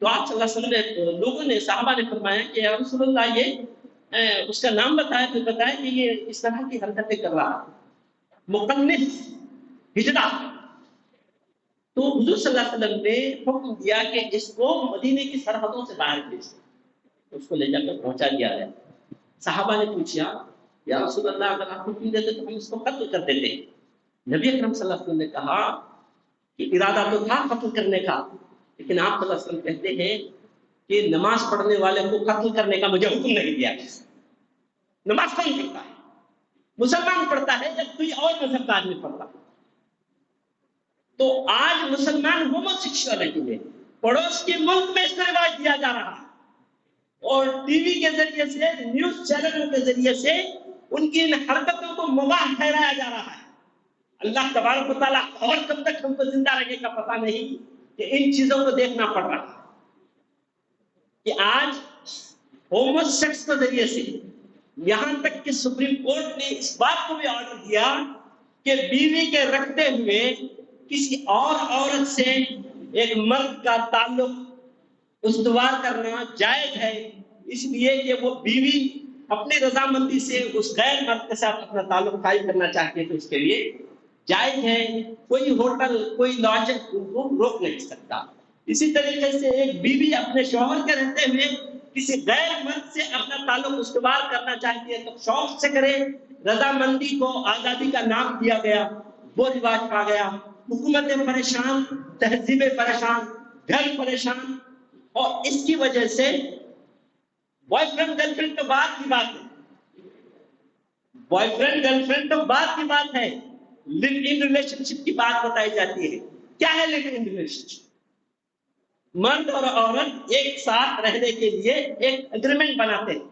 تو آپ صلی اللہ علیہ وسلم نے، لوگوں نے، صحابہ نے فرمایا کہ یا رسول اللہ یہ اس کا نام بتایا، تو بتایا کہ یہ اس طرح کی حرکتیں کر رہا ہے، مقنص، ہجڑا. تو حضور صلی اللہ علیہ وسلم نے حکم دیا کہ اس کو مدینے کی سرحدوں سے باہر بھیج دو. اس کو لے جا کر پہنچا دیا گیا. صحابہ نے پوچھا یا رسول اللہ اگر آپ حکم دیتے تو ہم اس کو قتل کر دیتے. نبی اکرم صلی اللہ علیہ وسلم نے کہا کہ ارادہ تو تھا قتل کرنے کا، لیکن آپ صلی اللہ علیہ وسلم کہتے ہیں کہ نماز پڑھنے والے کو قتل کرنے کا مجھے حکم نہیں دیا. نماز کون پڑھتا ہے؟ مسلمان پڑھتا ہے یا کوئی اور مذہب کا آدمی پڑھتا ہے. تو آج مسلمان ہومو سیکشوالٹی میں پڑوس کے ملک میں اس کا رواج دیا جا رہا ہے، اور ٹی وی کے ذریعے سے، نیوز چینلوں کے ذریعے سے ان کی ان حرکتوں کو مباح ٹھہرایا جا رہا ہے. اللہ تبارک و تعالیٰ اور کب تک ہم کو زندہ رہنے کا پتہ نہیں کہ ان چیزوں کو دیکھنا پڑ رہا ہے کہ آج ہومو سیکس کے ذریعے سے، یہاں تک کہ سپریم کورٹ نے اس بات کو بھی آرڈر دیا کہ بیوی کے رکھتے ہوئے کسی اور عورت سے ایک مرد کا تعلق استوار کرنا جائز ہے، اس لیے کہ وہ بیوی اپنی رضامندی سے اس غیر مرد کے ساتھ اپنا تعلق قائم کرنا چاہتی ہے تو اس کے لیے جائز ہے. کوئی ہوٹل، کوئی لاج ان کو روک نہیں سکتا. اسی طریقے سے ایک بیوی اپنے شوہر کے رہتے ہوئے کسی غیر مرد سے اپنا تعلق استوار کرنا چاہتی ہے تو شوق سے کرے. رضامندی کو آزادی کا نام دیا گیا، وہ رواج آ گیا. حکومتیں پریشان، تہذیبیں پریشان، گھر پریشان، اور اس کی وجہ سے بوائے فرینڈ گرل فرینڈ تو بات کی بات ہے، بوائے فرینڈ گرل فرینڈ تو بات کی بات ہے، لیو ان ریلیشن شپ کی بات بتائی جاتی ہے. کیا ہے لیو ان ریلیشن شپ؟ مرد اور عورت ایک ساتھ رہنے کے لیے ایک اگریمنٹ بناتے ہیں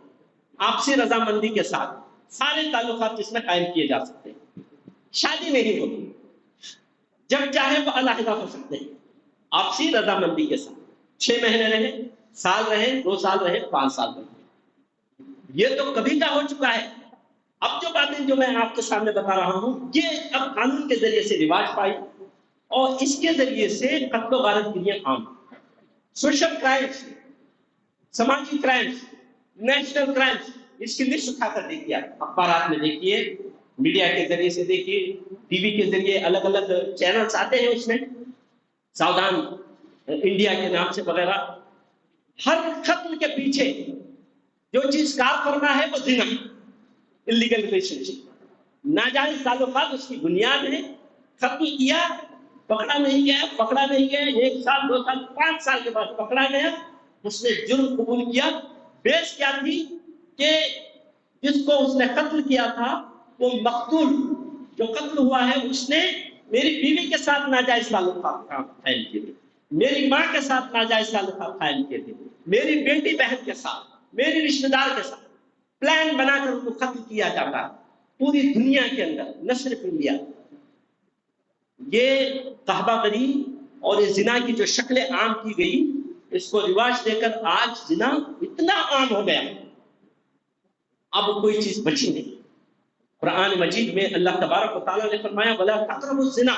آپسی رضامندی کے ساتھ. سارے تعلقات اس میں قائم کیے جا سکتے ہیں. شادی نہیں ہوتی، جب چاہے وہ علیحدہ ہو سکتے ہیں. آپسی رضامندی کے ساتھ 6 مہینے رہے، سال رہے، 2 سال رہے، 5 سال رہے، یہ تو کبھی کا ہو چکا ہے۔ اب جو باتیں جو میں آپ کے سامنے بتا رہا ہوں یہ اب قانون کے ذریعے سے رواج پائی اور اس کے ذریعے سے قتل و غارت دنیا عام، سوشل کرائمز، سماجی کرائمز، نیشنل کرائمز، اس کی لسٹ اٹھا کر دیکھیے، اخبارات میں دیکھیے، میڈیا کے ذریعے سے دیکھیے، ٹی وی کے ذریعے الگ الگ چینلز آتے ہیں، اس میں ساودھان انڈیا کے نام سے وغیرہ، ہر قتل کے پیچھے جو چیز کار فرما ہے وہ زنا، انلیگل ریلیشن شپ، ناجائز تعلقات اس کی بنیاد ہے۔ قتل کیا، پکڑا نہیں گیا، 1 سال 2 سال 5 سال کے بعد پکڑا گیا، اس نے جرم قبول کیا، بیس کیا تھی کہ جس کو اس نے قتل کیا تھا وہ مقتول جو قتل ہوا ہے اس نے میری بیوی کے ساتھ ناجائز تعلقات قائم کیے تھے، میری ماں کے ساتھ ناجائز تعلقات قائم کیے تھے، میری بیٹی بہن کے ساتھ، میری رشتہ دار کے ساتھ پلان بنا کر ان کو قتل کیا جاتا ہے پوری دنیا کے اندر، نہ صرف انڈیا۔ یہ قحبہ غری اور یہ زنا کی جو شکلیں عام کی گئی، اس کو رواج دے کر آج زنا اتنا عام ہو گیا، اب کوئی چیز بچی نہیں۔ قرآن مجید میں اللہ تبارک و تعالیٰ نے فرمایا وَلَا تَقْرَبُوا الزِّنَا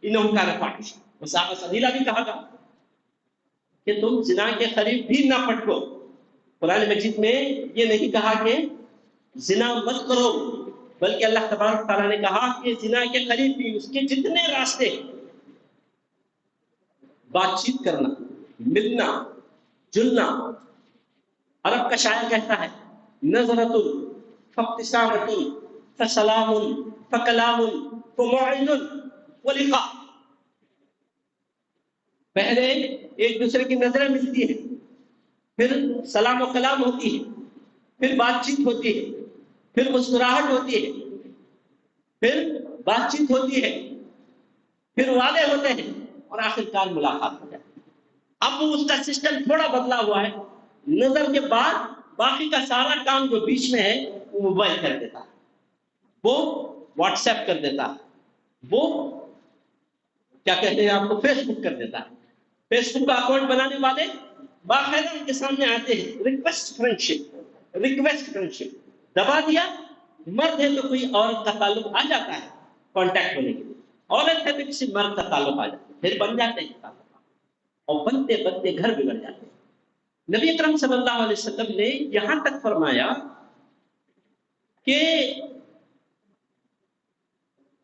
إِنَّهُ كَانَ فَاحِشًا، وَسَاءَ سَبِيلًا بھی کہا گا کہ تم زنا کے قریب بھی نہ پٹکو۔ قرآن مجید میں یہ نہیں کہا کہ زنا مت کرو، بلکہ اللہ تبارک تعالیٰ نے کہا کہ زنا کے قریب بھی اس کے جتنے راستے، بات چیت کرنا، ملنا جلنا، عرب کا شاعر کہتا ہے نظرۃ فابتسامۃ فسلام فکلام فموعد ولقاء، پہلے ایک دوسرے کی نظریں ملتی ہیں، پھر سلام و کلام ہوتی ہے، پھر بات چیت ہوتی ہے، پھر مسکراہٹ ہوتی ہے، پھر بات چیت ہوتی ہے، پھر وعدے ہوتے ہیں اور آخر کار ملاقات ہو جاتی ہے۔ اب اس کا سسٹم تھوڑا بدلا ہوا ہے، نظر کے بعد باقی کا سارا کام جو بیچ میں ہے وہ موبائل کر دیتا ہے، وہ واٹس ایپ کر دیتا ہے، وہ کیا کہتے ہیں آپ کو فیس بک کر دیتا ہے۔ فیس بک کا اکاؤنٹ بنانے والے باقاعدہ ان کے سامنے آتے ہیں، ریکویسٹ فرینڈشپ دبا دیا، مرد ہے تو کوئی عورت کا تعلق آ جاتا ہے کانٹیکٹ ہونے کے لیے، عورت ہے تو کسی مرد کا تعلق آ جاتا ہے، پھر بن جاتے ہیں تعلق، اور بنتے بنتے گھر بگڑ جاتے ہیں۔ نبی اکرم صلی اللہ علیہ وسلم نے یہاں تک فرمایا کہ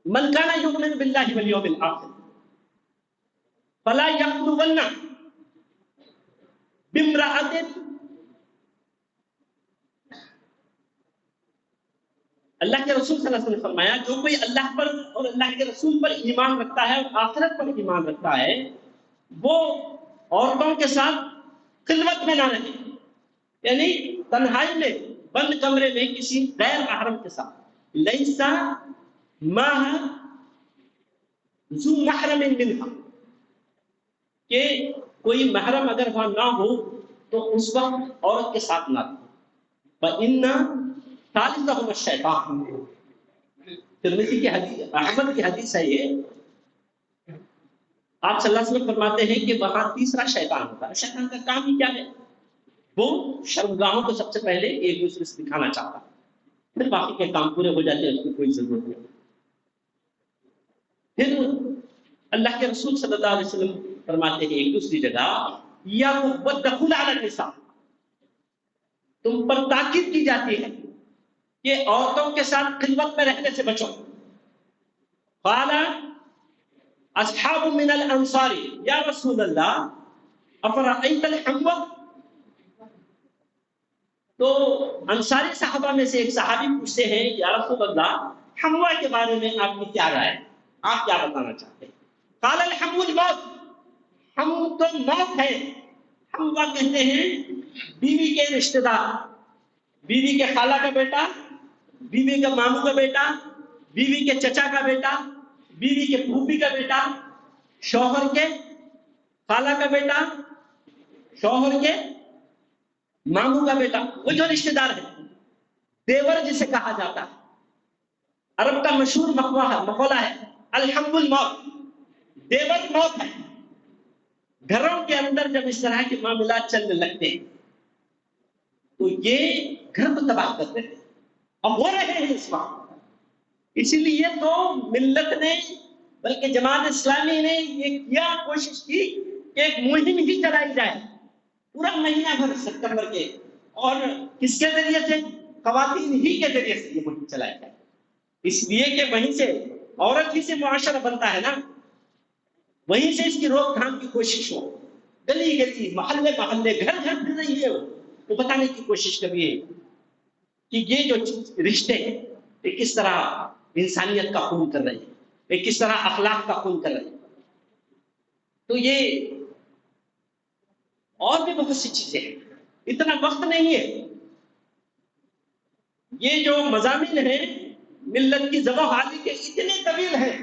من کان یؤمن باللہ والیوم الآخر فلا یقربن بامرأۃ، اللہ کے رسول صلی اللہ علیہ وسلم نے فرمایا جو کوئی اللہ پر اور اللہ کے رسول پر ایمان رکھتا ہے اور آخرت پر ایمان رکھتا ہے وہ عورتوں کے ساتھ خلوت میں نہ رہے، یعنی تنہائی میں بند کمرے میں کسی غیر محرم کے ساتھ، لیسا ماہ ذو محرم منہا، کہ کوئی محرم اگر وہاں نہ ہو تو اس وقت عورت کے ساتھ نہ رہے، فإن ثالثہم الشیطان، ترمذی کی حدیث، احمد کی حدیث ہے یہ، آپ صلی اللہ علیہ وسلم فرماتے ہیں کہ وہاں تیسرا شیطان ہوتا ہے۔ شیطان کا کام ہی کیا ہے؟ وہ شرمگاہوں کو سب سے پہلے ایک دوسرے سے دکھانا چاہتا ہے، پھر باقی کے کام پورے ہو جاتے ہیں، اس کی کوئی ضرورت نہیں۔ پھر اللہ کے رسول صلی اللہ علیہ وسلم فرماتے ہیں ایک دوسری جگہ یا والدخول علی النساء، تم پر تاکید کی جاتی ہے کہ عورتوں کے ساتھ خلوت میں رہنے سے بچو۔ قال اصحاب من الانصار یا رسول اللہ افرأیت الحمو، تو انصاری صحابہ میں سے ایک صحابی پوچھتے ہیں یا رسول اللہ حموہ کے بارے میں آپ کی کیا رائے ہے، آپ کیا بتانا چاہتے ہیں؟ قال الحمو الموت، حمو تو موت ہے۔ حموہ کہتے ہیں بیوی کے رشتہ دار، بیوی کے خالہ کا بیٹا، بیوی کے ماموں کا بیٹا، بیوی کے چچا کا بیٹا، بیوی کے پھوپھی کا بیٹا، شوہر کے خالہ کا بیٹا، شوہر کے ماموں کا بیٹا، وہ جو رشتہ دار ہے، دیور جسے کہا جاتا ہے۔ عرب کا مشہور مقولہ ہے الحمو الموت، دیور موت ہے۔ گھروں کے اندر جب اس طرح کے معاملات چلنے لگتے ہیں تو یہ گھر کو تباہ کرتے ہیں، اب ہو رہے ہیں اس وقت۔ اسی لیے تو ملت نے بلکہ جماعت اسلامی نے یہ کیا کوشش کی کہ ایک مہم ہی چلائی جائے پورا مہینہ بھر ستمبر کے، اور کس کے ذریعے سے؟ خواتین ہی کے ذریعے سے یہ مہم چلائی جائے، اس لیے کہ وہیں سے عورت ہی سے معاشرہ بنتا ہے نا، وہیں سے اس کی روک تھام کی کوشش ہو، گلی گلی محلے محلے گھر گھر پھر رہی ہے وہ بتانے کی کوشش کریے کہ یہ جو رشتے ہیں یہ کس طرح انسانیت کا خون کر رہے ہیں، یہ کس طرح اخلاق کا خون کر رہے ہیں۔ تو یہ اور بھی بہت سی چیزیں ہیں، اتنا وقت نہیں ہے۔ یہ جو مضامین ہیں ملت کی ذبح و حالی کے اتنے طویل ہیں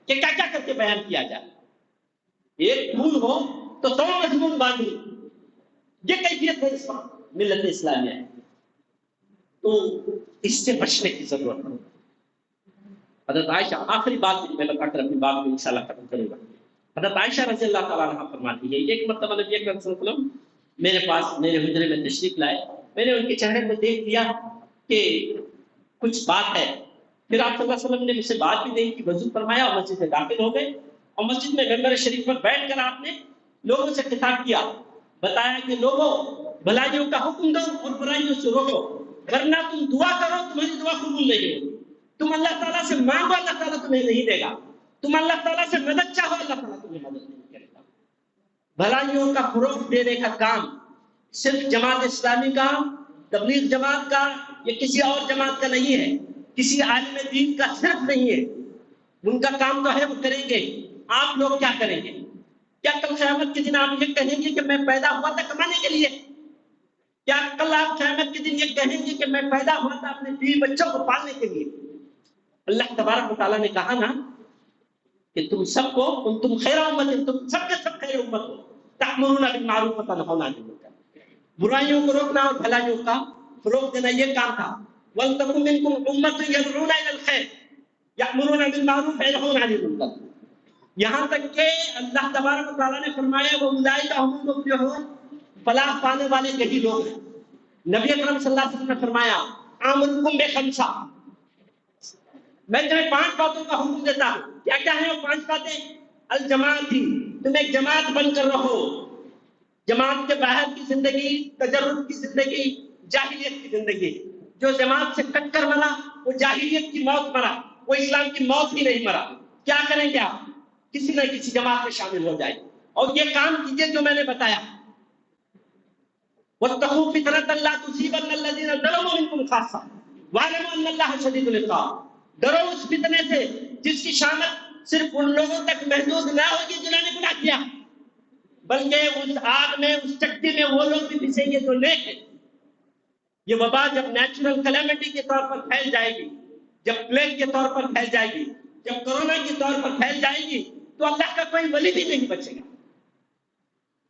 کہ کیا کیا کر کے بیان کیا جائے۔ ایک پھول ہو تو 100 مضمون باندھی، یہ کیفیت ہے اس وقت ملت اسلامیہ ہے، تو اس سے بچنے کی ضرورت ہے۔ حضرت عائشہ، آخری بات میں بتا کر اپنی بات میں انشاءاللہ ختم کروں گا۔ حضرت عائشہ رضی اللہ تعالیٰ عنہ فرماتی ہے، ایک مرتبہ نبی اکرم صلی اللہ علیہ وسلم میرے پاس میرے حجرے میں تشریف لائے، میں نے ان کے چہرے پہ دیکھ لیا کہ کچھ بات ہے، پھر آپ صلی اللہ علیہ وسلم نے مجھ سے بات بھی نہیں کی، وضو فرمایا اور مسجد میں داخل ہو گئے، اور مسجد میں ممبر شریف پر بیٹھ کر آپ نے لوگوں سے خطاب کیا، بتایا کہ لوگوں بھلائیوں کا حکم دو اور برائیوں سے روکو، ورنہ تم دعا کرو تمہاری دعا قبول نہیں ہوگی، تم اللہ تعالیٰ سے مانگو اللہ تعالیٰ تمہیں نہیں دے گا، تم اللہ تعالیٰ سے مدد چاہو اللہ تعالیٰ تمہیں مدد نہیں کرے گا۔ بھلائیوں کا فروغ دینے کا کام صرف جماعت اسلامی کا، تبلیغ جماعت کا یا کسی اور جماعت کا نہیں ہے، کسی عالم دین کا صرف نہیں ہے، ان کا کام تو ہے وہ کریں گے، آپ لوگ کیا کریں گے؟ کیا کل قیامت کے دن آپ یہ کہیں گے کہ میں پیدا ہوا تھا کمانے کے لیے؟ کیا کل آپ قیامت کے دن یہ کہیں گے کہ میں پیدا ہوا تھا اپنے بیوی بچوں کو پالنے کے لیے؟ اللہ تبارک و تعالیٰ نے کہا نا کہ تم سب کو تم خیر امت، تم سب کے سب خیر امت ہو، تأمرون بالمعروف وتنہون عن المنکر، برائیوں کو روکنا اور بھلائیوں کا فروغ دینا یہ کام تھا۔ وَلْتَكُن مِّنكُمْ أُمَّةٌ يَدْعُونَ إِلَى الْخَيْرِ يَأْمُرُونَ بِالْمَعْرُوفِ وَيَنْهَوْنَ عَنِ الْمُنكَرِ، یہاں تک کہ اللہ تبارک و تعالیٰ نے فرمایا وَأُولَٰئِكَ هُمُ الْمُفْلِحُونَ، فلاح پانے والے یہی لوگ ہیں۔ نبی اکرم صلی اللہ علیہ وسلم نے فرمایا آمرکم بخمسہ، میں تمہیں 5 باتوں کا حکم دیتا ہوں۔ کیا کیا ہیں وہ 5 باتیں؟ الجماعت ہی، تم ایک جماعت بن کر رہو، جماعت کے باہر کی زندگی تجرد کی زندگی جاہلیت کی زندگی، جو جماعت سے کٹ کر مرا وہ جاہلیت کی موت مرا، وہ اسلام کی موت ہی نہیں مرا۔ کیا کریں گے آپ؟ کسی نہ کسی جماعت میں شامل ہو جائے اور یہ کام کیجیے جو میں نے بتایا۔ وَاتَّقُوا فِتْنَةً لَا تُصِيبَنَّ الَّذِينَ ظَلَمُوا مِنكُمْ خَاصَّةً وَاعْلَمُوا أَنَّ اللَّهَ شَدِيدُ الْعِقَابِ، ڈرو اس فتنے سے جس کی شامت صرف ان لوگوں تک محدود نہ ہوگی جنہوں نے گناہ کیا، بلکہ اس آگ میں، اس چکتی میں وہ لوگ بھی پھنسیں گے جو نیک ہیں۔ یہ وبا جب نیچرل کلیمٹی کے طور پر پھیل جائے گی، جب پلیگ کے طور پر پھیل جائے گی، جب کورونا کے طور پر پھیل جائے گی تو اللہ کا کوئی ولی بھی نہیں بچے گا۔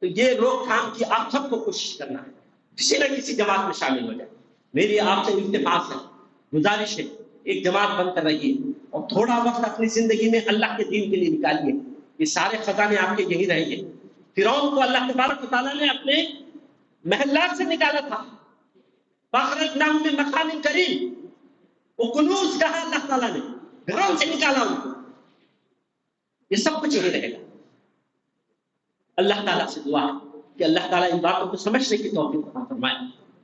تو یہ روک تھام کی آپ سب کو کوشش کرنا ہے، کسی نہ کسی جماعت میں شامل ہو جائے۔ میری آپ سے التماس ہے، گزارش ہے، ایک جماعت بن کر رہیے اور تھوڑا وقت اپنی زندگی میں اللہ کے دین کے لیے نکالیے۔ یہ سارے خزانے آپ کے یہی رہیں گے۔ فرعون کو اللہ تبارک و تعالیٰ نے اپنے محلات سے نکالا تھا، فَأَخْرَجْنَاهُم مِّن مَّكَانٍ قَرِيبٍ، وہ کنوز کہا اللہ تعالیٰ نے، گھروں سے نکالا ان کو۔ یہ سب کچھ یہی رہے گا۔ اللہ تعالیٰ سے دعا ہے کہ اللہ تعالیٰ ان باتوں کو سمجھنے کی توفیق عطا فرمائے۔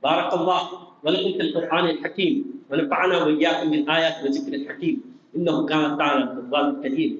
بارک اللہ ولکم فی القرآن الحکیم ونفعنا وإیاکم بالآیات والذکر الحکیم، انہ کان تعالی الجواد الکریم۔